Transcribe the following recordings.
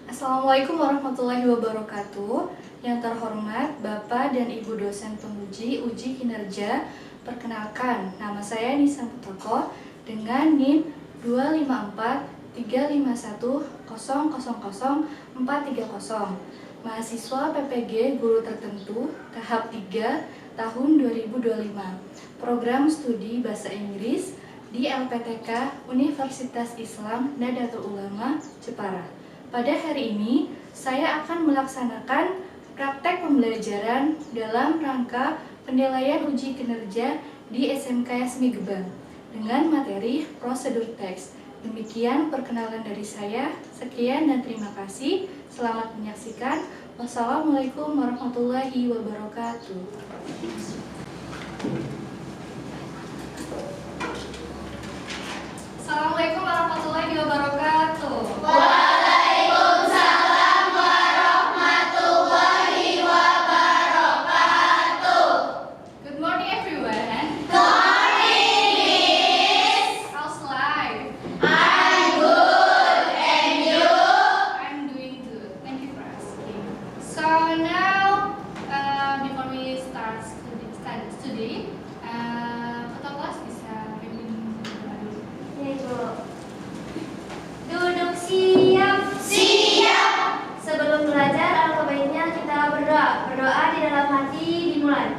Assalamualaikum warahmatullahi wabarakatuh. Yang terhormat Bapak dan Ibu dosen penguji uji kinerja, perkenalkan nama saya Nisa Putoko dengan NIM 2543510000430, mahasiswa PPG Guru Tertentu tahap 3 tahun 2025, program studi Bahasa Inggris di LPTK Universitas Islam Nadatul Ulama Jepara. Pada hari ini, saya akan melaksanakan praktek pembelajaran dalam rangka penilaian uji kinerja di SMK Yasmi Gebang dengan materi prosedur teks. Demikian perkenalan dari saya. Sekian dan terima kasih. Selamat menyaksikan. Wassalamualaikum warahmatullahi wabarakatuh. Assalamualaikum warahmatullahi wabarakatuh. Berdoa di dalam hati dimulai.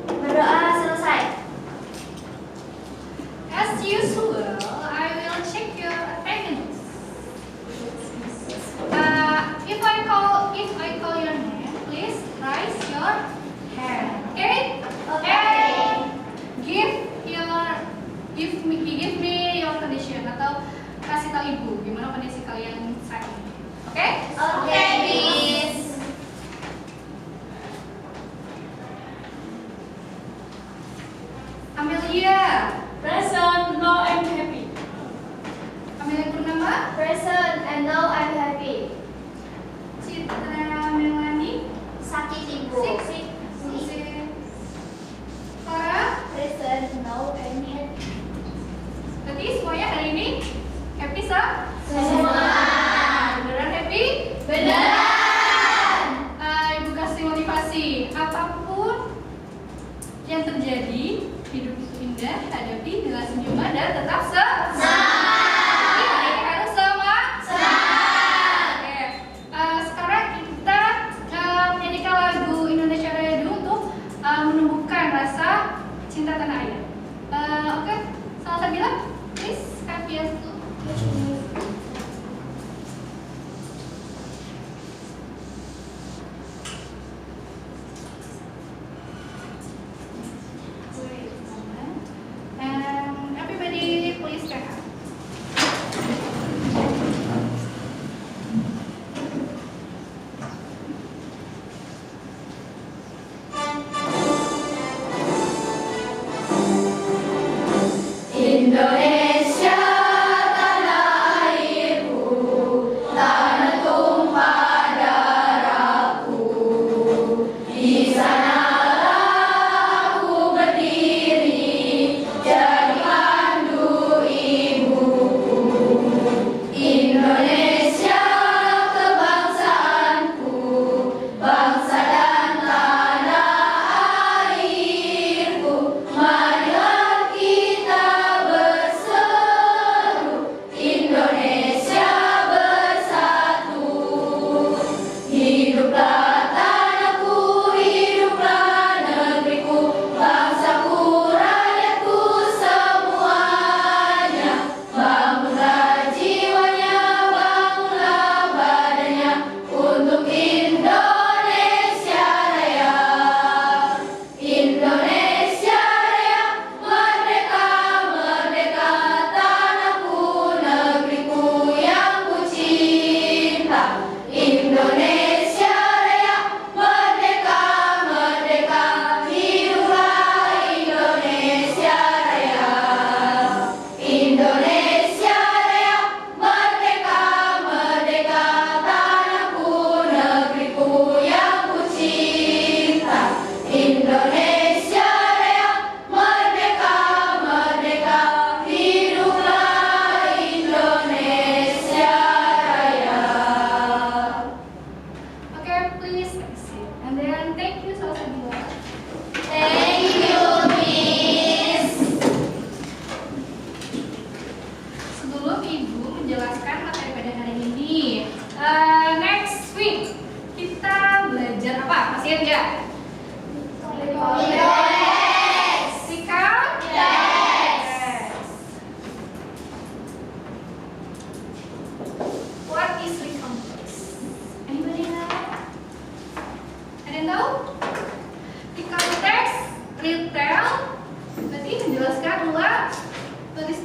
Berdoa selesai. As usual, I will check your attendance. If I call your name, please raise your hand. Okay? Okay. Give me your condition atau kasih tahu ibu gimana kondisi kalian saat ini. Oke? Oke, Miss. Amelia. Present, now I'm happy. Amelia Purnama. Present, and now I'm happy. Citra Melani. Sakit ibu. Clara. Present, now I'm happy. Berarti semuanya hari ini happy sah? Semua. Beneran happy? Beneran. Ibu kasih motivasi. Apapun yang terjadi, hidup itu indah, hadapi dengan senyuman dan tetap semangat. Ini harus semangat. Oke. Sekarang kita menyanyikan lagu Indonesia Raya dulu untuk menumbuhkan rasa cinta tanah air. Oke, salah satu bilang, please happy as to. And everybody please stand up. Indonesia tanah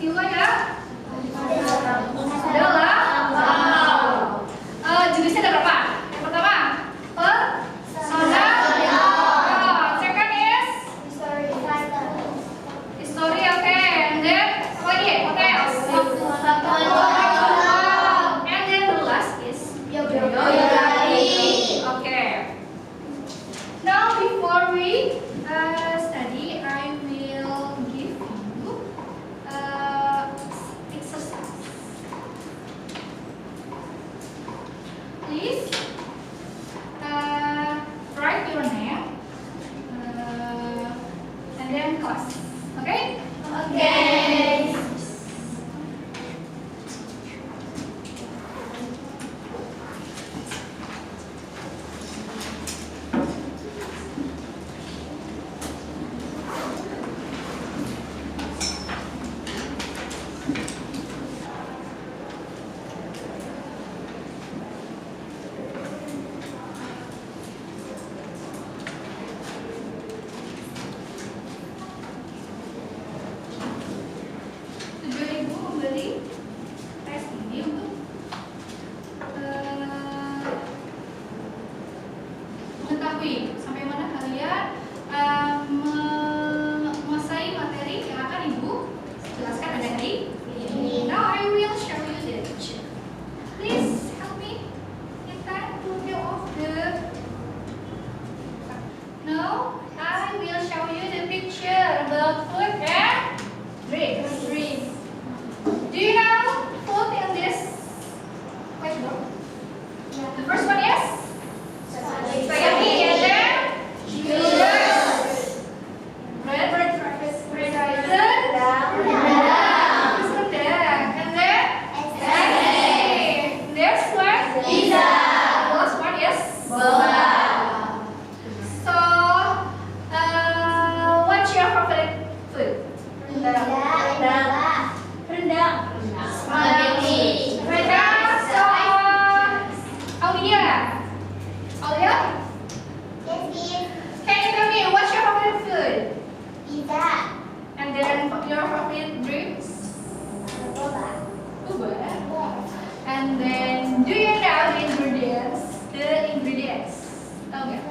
peristiwa yang adalah jenisnya ada berapa? Yang pertama, persona. Second is history, oke. And then apa lagi? What else? And then the last is biography. Okay. Now before we study, I will give you exercise. Please write your name and then class. Okay? Okay. Tujuan ibu membeli tes ini untuk mengetahui sampai mana kalian menguasai materi yang akan ibu jelaskan pada hari ini. Now I will show you the picture. Please help me. Kita to fill off the. Now I will show you the picture about food and drinks. Do you know food in this whiteboard? The first one is spaghetti, and then noodles, bread, rendang, and then there's one pizza. The last one is boba. So, what's your favorite food? Rendang. Spaghetti. Rendang. So, Aulia. Aulia, can you tell me what's your favorite food? And then your favorite drinks? Boba. And then, do you know the ingredients? Tahu nggak?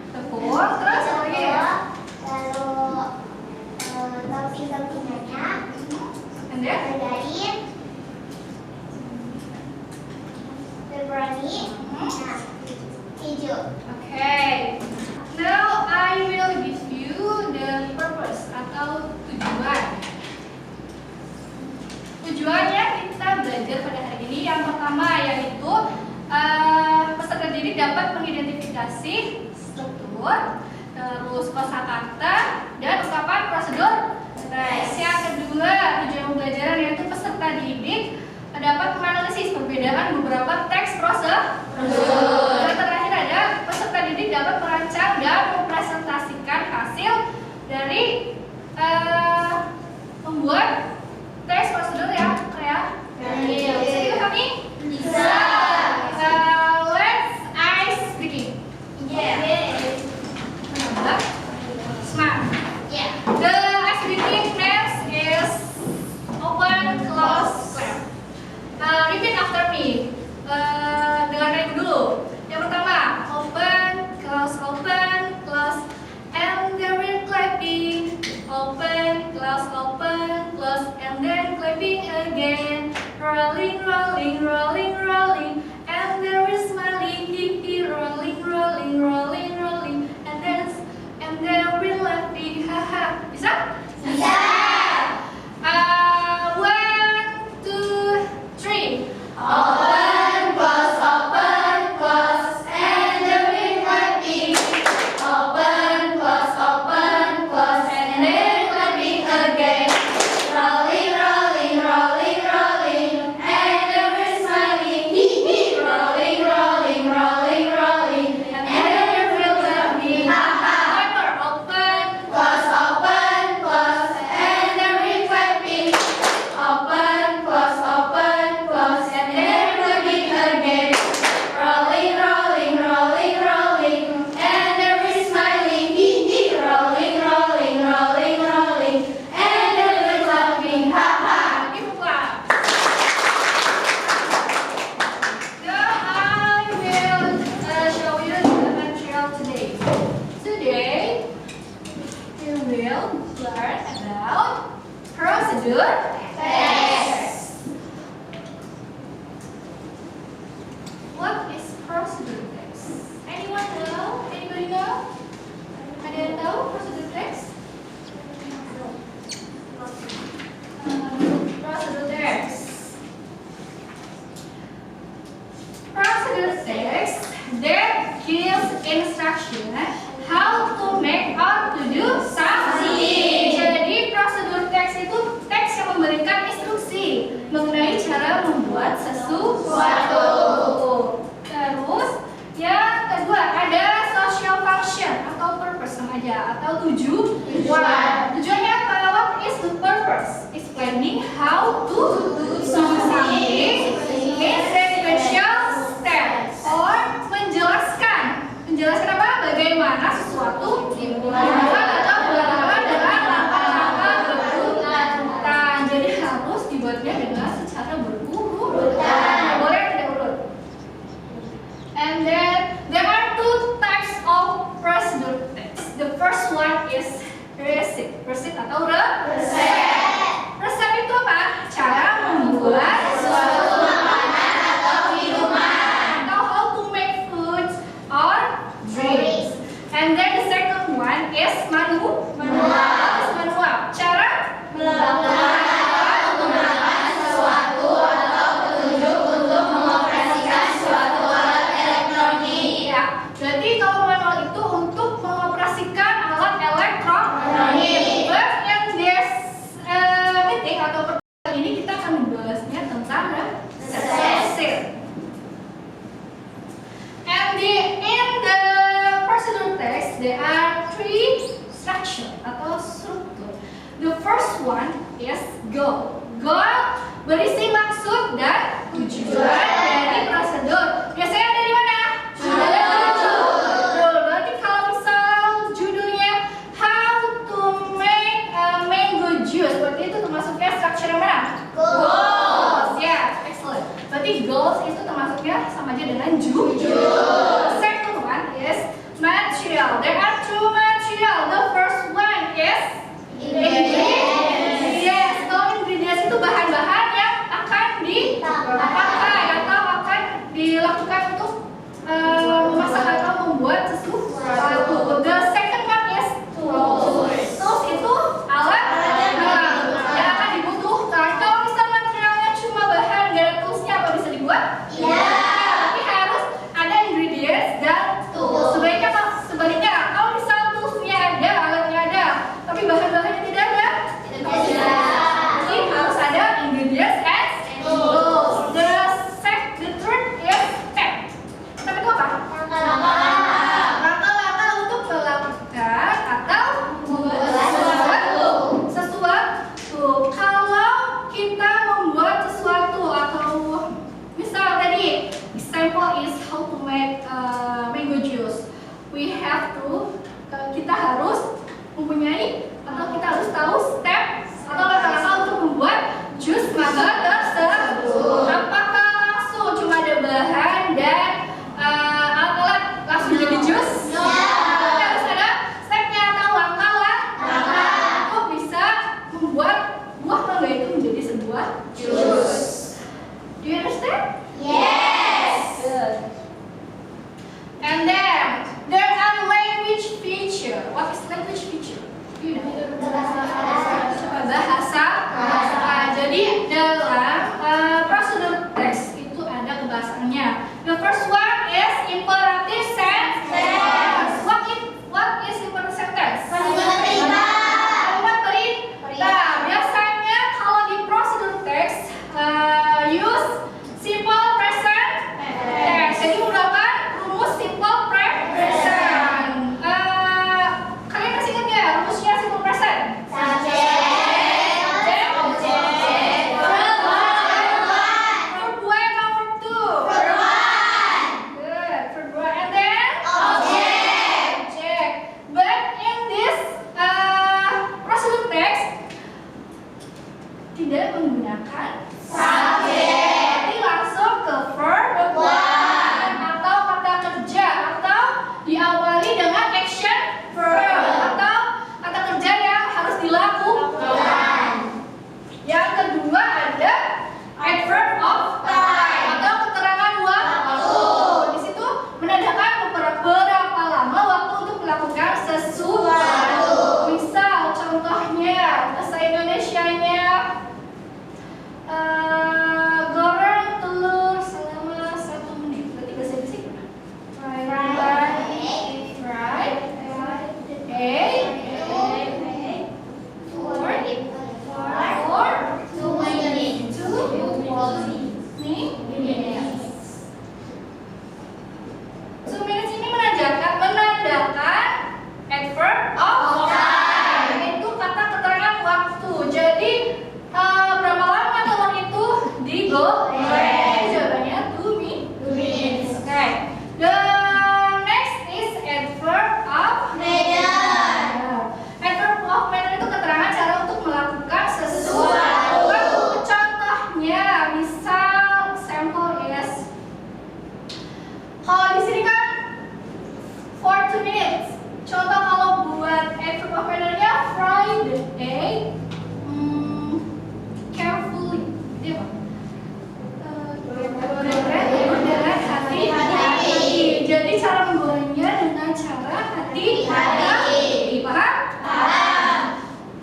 Tepung. Terus apa lagi ya? And then? Okay. Now I will give you the purpose atau tujuan. Tujuannya kita belajar pada hari ini yang pertama yaitu peserta didik dapat mengidentifikasi struktur, terus kosakata dan ungkapan prosedur tes. Yang kedua, tujuan pembelajaran yaitu peserta didik dapat menganalisis perbedaan beberapa teks prosedur. Dan terakhir ada peserta didik dapat merancang dan mempresentasikan hasil dari membuat tes prosedur yang kreatif. Bisa dipahami? Bisa. Let's ice breaking. Smart. The ice breaking names is open, close, close. Repeat after me. Dengarkan ibu dulu. Yang yang tahu prosedur teks? Prosedur teks. Prosedur teks that gives instruction how to make or to do something. Jadi prosedur teks itu teks yang memberikan instruksi mengenai cara membuat sesuatu. Terus yang kedua ada social function atau purpose sama aja atau tujuan. Tujuannya apa? What is the purpose? Explaining how to do something in sequential steps or menjelaskan apa? Bagaimana sesuatu dilakukan atau dilakukan dalam langkah-langkah berurutan. Jadi harus dibuatnya dengan secara berurutan. Boleh tidak urut? And then there are two types of prosedur text. The first one is receipt. Receipt atau resep. Resep itu apa? Cara membuat sesuatu makanan atau minuman. Atau how to make foods or drinks. And then the second one is manual. What is manual? Cara menggunakan sesuatu atau petunjuk untuk mengoperasikan suatu alat elektronik. Ya, jadi kalau manual itu untuk mengoperasikan alat elektronik. But in this meeting atau pertemuan ini kita akan membahasnya tentang resep. And in the procedural text there are three structure atau struktur. The first one is goal. Goal berisi maksud dan tujuan dari prosedur. Biasanya ada di mana? Judul. Berarti kalau misal judulnya How to make a mango juice, berarti itu termasuknya structure yang mana? Goals. Ya, excellent. Berarti goals itu termasuknya sama aja dengan judul. Second one is material. There are two material. The first one is ingredients. Yes, kalau ingredients itu bahan-bahan yang akan dipakai atau akan dilakukan untuk memasak atau membuat sesuatu. The second one is tools. Tools itu alat yang akan dibutuhkan. Kalau misal materialnya cuma bahan, gak ada toolsnya, apa bisa dibuat? Iya. Tapi harus ada ingredients dan tools. Sebaliknya, kalau misal toolsnya ada, alatnya ada, tapi bahan-bahannya tidak ada, jadi harus ada ingredients and tools. The third is step. Step itu apa? Langkah-langkah untuk melakukan atau membuat sesuatu. Kalau kita membuat sesuatu atau misal tadi example is how to make mango juice. We have to, kita harus mempunyai atau kita harus tahu step atau langkah-langkah untuk membuat jus mangga tersebut. Apakah langsung cuma ada bahan dan alat-alat langsung jadi jus? Tapi harus ada stepnya atau langkah-langkah untuk bisa membuat buah mangga itu menjadi sebuah jus. Do you understand? Yes. Good. And then there are language feature. What is language feature? You know. Bahasa. Jadi dalam prosedur teks itu ada kebahasaannya. The first one is imperative sentence. What is imperative sentence? Kalimat perintah. Biasanya kalau di prosedur teks use simple present tense. Jadi menggunakan rumus simple present. Kalian masih ingat ya rumusnya simple present? Tidak menggunakan subjek, tapi langsung ke verb one atau kata kerja atau diawali dengan action verb atau kata kerja yang harus dilakukan. Yang kedua ada adverb of time atau keterangan waktu. Di situ menandakan berapa lama waktu untuk melakukan sesuatu. 2 minutes. Contoh kalau buat adverb of manner-nya fry the egg carefully. Dia apa? Dengan hati-hati. Jadi cara menggorengnya dengan cara hati-hati. Paham?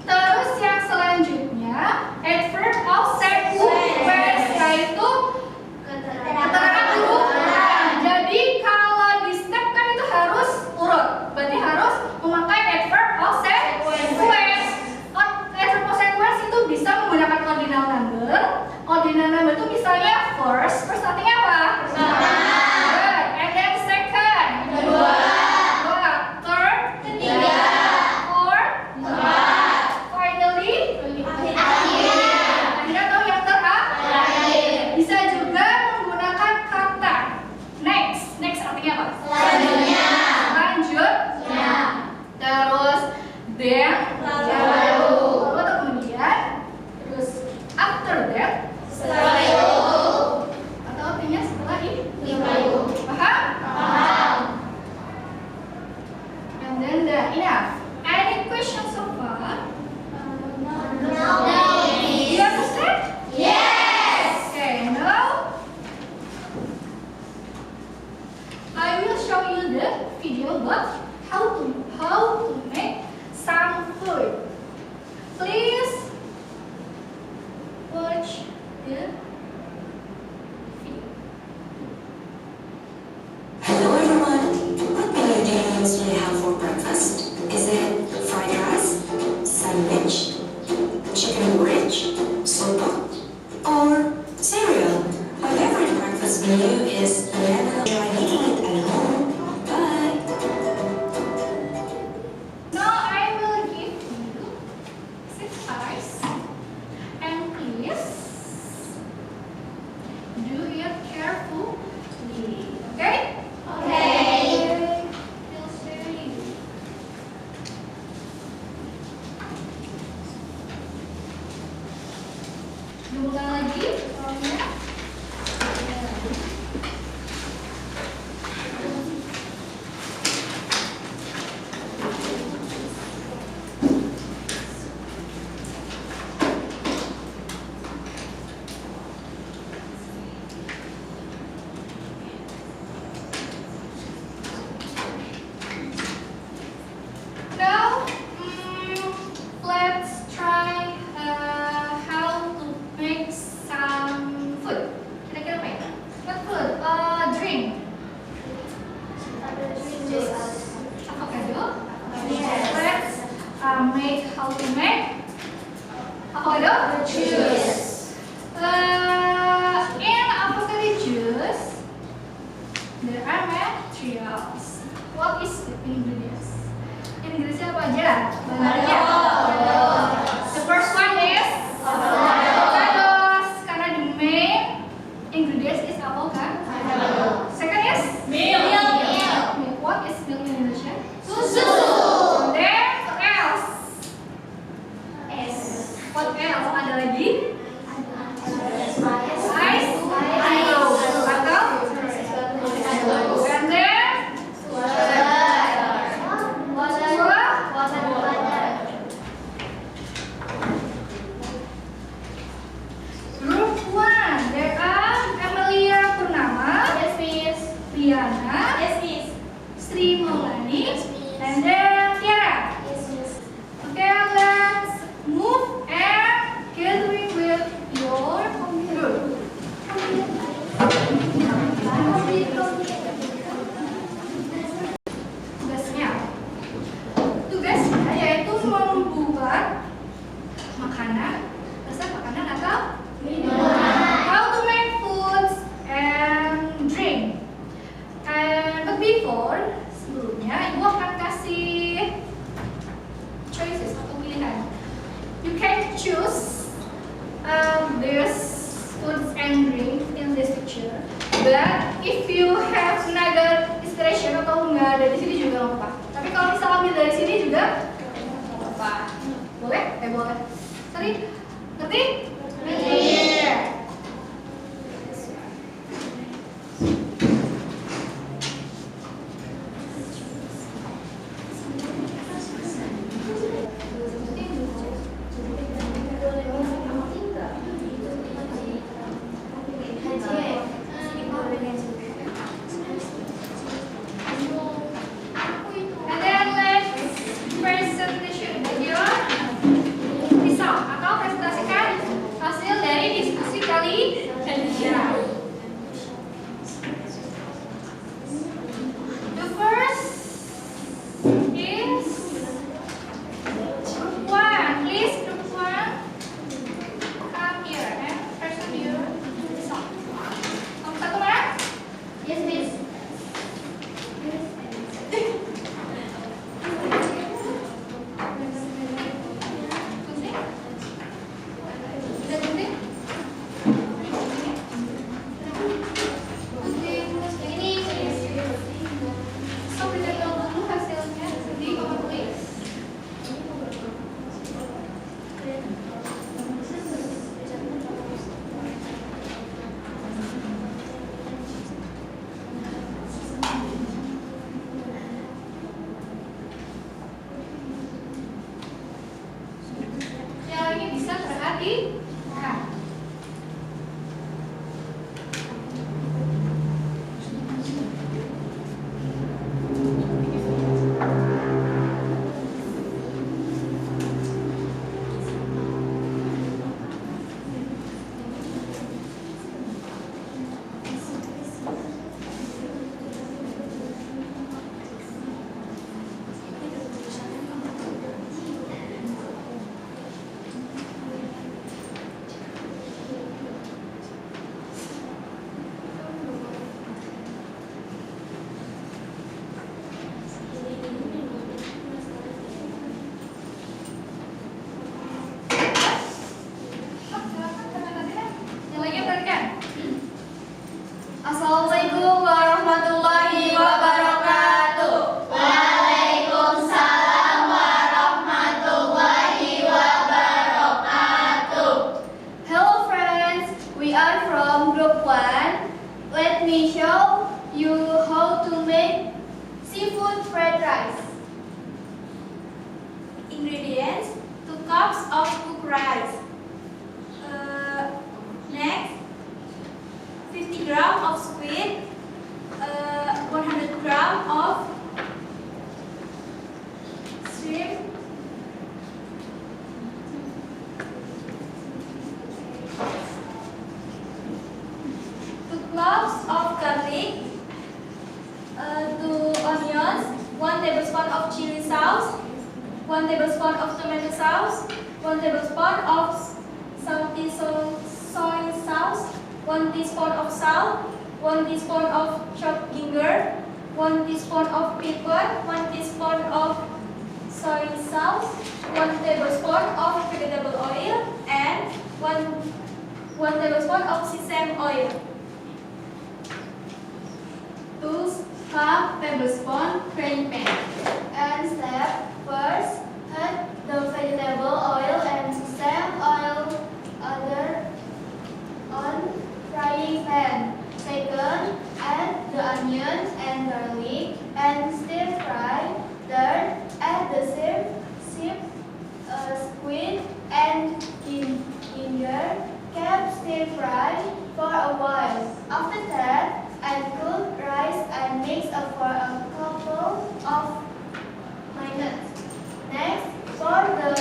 Terus yang selanjutnya adverb of sequence, yaitu keterangan urutan. Jadi kalau di step kan itu harus urut. Berarti harus memakai adverb of sequence. Adverb of sequence itu bisa menggunakan ordinal number. Ordinal number itu misalnya first artinya apa? Pertama. And then second. Kedua. Third. Ketiga. Fourth. Keempat. Finally. Akhirnya. Anda tahu yang Terakhir. bisa juga menggunakan kata next. Next artinya apa? Selanjutnya. Lanjutnya. Terus then. Lalu. Atau kemudian. Terus after that. Setelah itu. Atau artinya setelah ini. Lalu. Paham? Paham. And then enough. Any questions so far? No. You understand? Yes. Okay, now I will show you the video about how to make some food. Please watch the video. Hello everyone. What menu do you usually have for breakfast? Is it fried rice, sandwich, chicken bridge, sopa, or cereal? My favorite breakfast menu is banana. Try making it at home. Bye. Now I will give you 6 hours, and please do it carefully. Okay? Okay. Feel free. Diulang lagi soalnya. Now, let's try how to make some food. Kira-kira apa ya? What food? Drink. Avocado. Let's make how to make avocado Juice. In avocado juice, there are materials. What is the ingredients? Ingredientsnya apa aja? Banyak. The first one is avocados, karena the main ingredients is avocado. Second is milk. What is milk in Indonesia? Susu. Then what else? Es. What else? Ada lagi? Ice. Atau? And then group 1, there are Amelia Purnama, Yes, miss. Liana, Yes, miss. Sri Maulani, Yes, miss. and then Tiara. Yes, miss. Okay, let's move and gathering with your group. Tugasnya, yaitu membuat makanan, resep makanan atau how to make foods and drink. But before, sebelumnya ibu akan kasih choices atau pilihan. You can choose this foods and drink in this picture. But if you have another inspiration atau nggak ada di sini juga nggak apa-apa. Tapi kalau bisa ambil dari sini juga nggak apa-apa. Boleh? Boleh. Sorry, ngerti? Iya. grams of cooked rice. Next, 50 grams of squid, 100 grams of shrimp, 2 cloves of garlic, 2 onions, 1 tablespoon of chili sauce, 1 tablespoon of tomato sauce, 1 tablespoon of salty soy sauce, 1 teaspoon of salt, 1 teaspoon of chopped ginger, 1 teaspoon of pepper, 1 teaspoon of soy sauce, 1 tablespoon of vegetable oil, and 1 tablespoon of sesame oil. 2 tablespoon frying pan. And step first, add the vegetable oil and sesame oil on frying pan. Second, add the onions and garlic and stir fry. Third, add the shrimp, squid and ginger. Keep stir fry for a while. After that, add cooked rice and mix for a couple of minutes. Next, pour the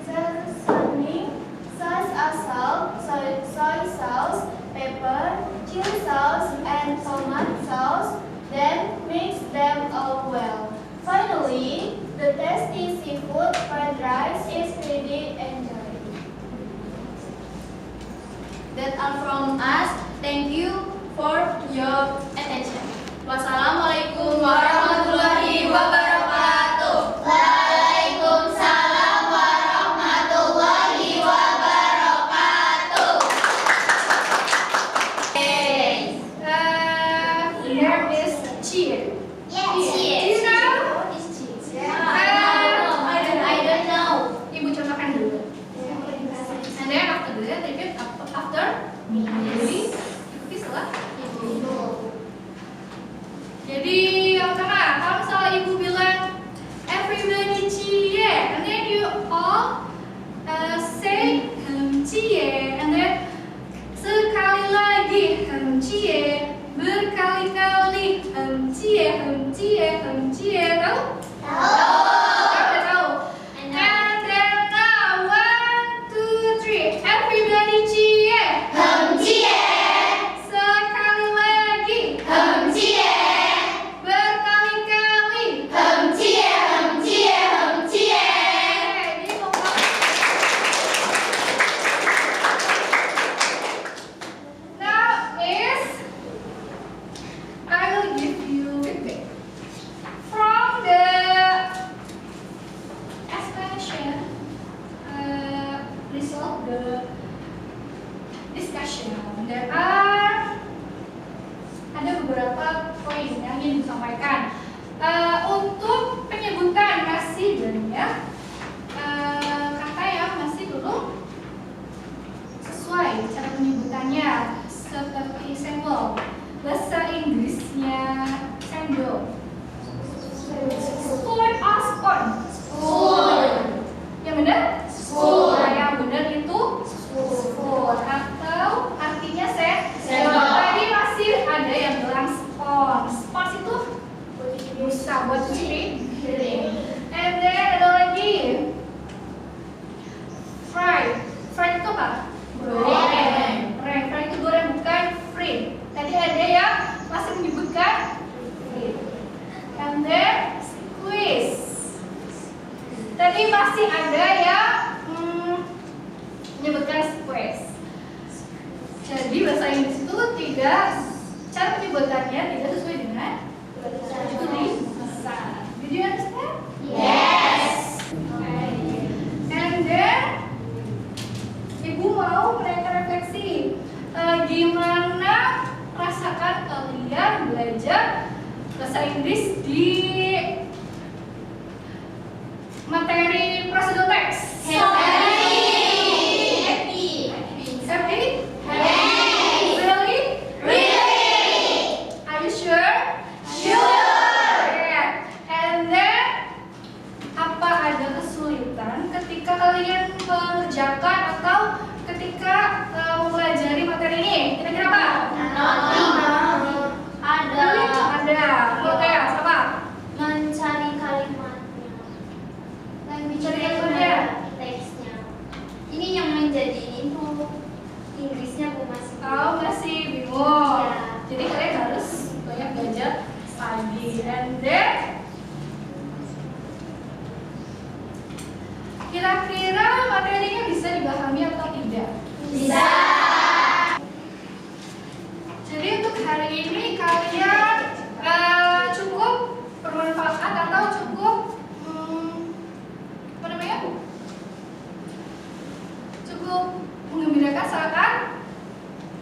seasoning such as salt, soy sauce, pepper, chili sauce, and tomato sauce. Then mix them all well. Finally, the tasty seafood fried rice is ready. Enjoy. That all from us. Thank you for your attention. Wassalamualaikum warahmatullahi wabarakatuh. Waalaikumsalam warahmatullahi wabarakatuh. Here is cheer. Yes. Do you know? What is cheese? I don't know. Ibu contohkan dulu. And then after that, repeat after. Jadi, ikuti setelah ibu. Jadi yang pertama, kalau misalnya ibu bilang everybody cheer, and then you all say cheer, and then sekali lagi cheer, berkali-kali cheer, tahu? Udah tahu. And then now 1, 2, 3, everybody cheer. Sekali lagi. Berkali-kali. Ini ngomong. Now is I will give you feedback from the explanation result the discussion. There are ada beberapa poin yang ingin disampaikan. Untuk penyebutan masih banyak kata yang masih belum sesuai cara penyebutannya, seperti sendok. Bahasa Inggrisnya sendok. Spoon or spoon? Yang benar? Nah, yang benar itu spoon. Atau artinya sendok. Tadi masih ada yang bilang spoon. Spoon itu busa buat piring. And then ada lagi fry. Fry itu apa? Goreng. Fry itu goreng, bukan fry. Tadi ada yang masih menyebutkan fry. And then squeeze. Tadi masih ada yang menyebutkan squeeze. Jadi bahasa Inggris itu tidak, cara penyebutannya tidak sesuai dengan tulisan. Did you understand? Yes. Okay. And then ibu mau mereka refleksi gimana rasakan kalian belajar bahasa Inggris di materi prosedur teks. Happy. Happy? Happy. Really? Are you sure? Sure. Yeah. And then apa ada kesulitan pendek. Kira-kira materinya bisa dipahami atau tidak? Bisa. Jadi untuk hari ini kalian cukup bermanfaat atau cukup apa namanya? Cukup menggembirakan saat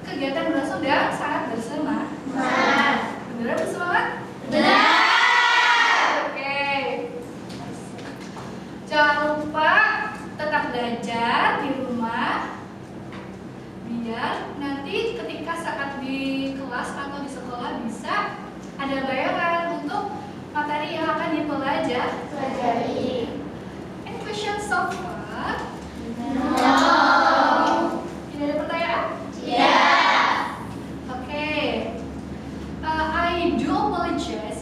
kegiatan berlangsung dan sangat bersemangat. Benar bersemangat? Benar. Oke. Jangan lupa tetap belajar di rumah, biar nanti ketika saat di kelas atau di sekolah bisa ada bayangan untuk materi yang akan dipelajari. Any questions so far? No. Tidak ada pertanyaan? Yes. Okay. I do apologize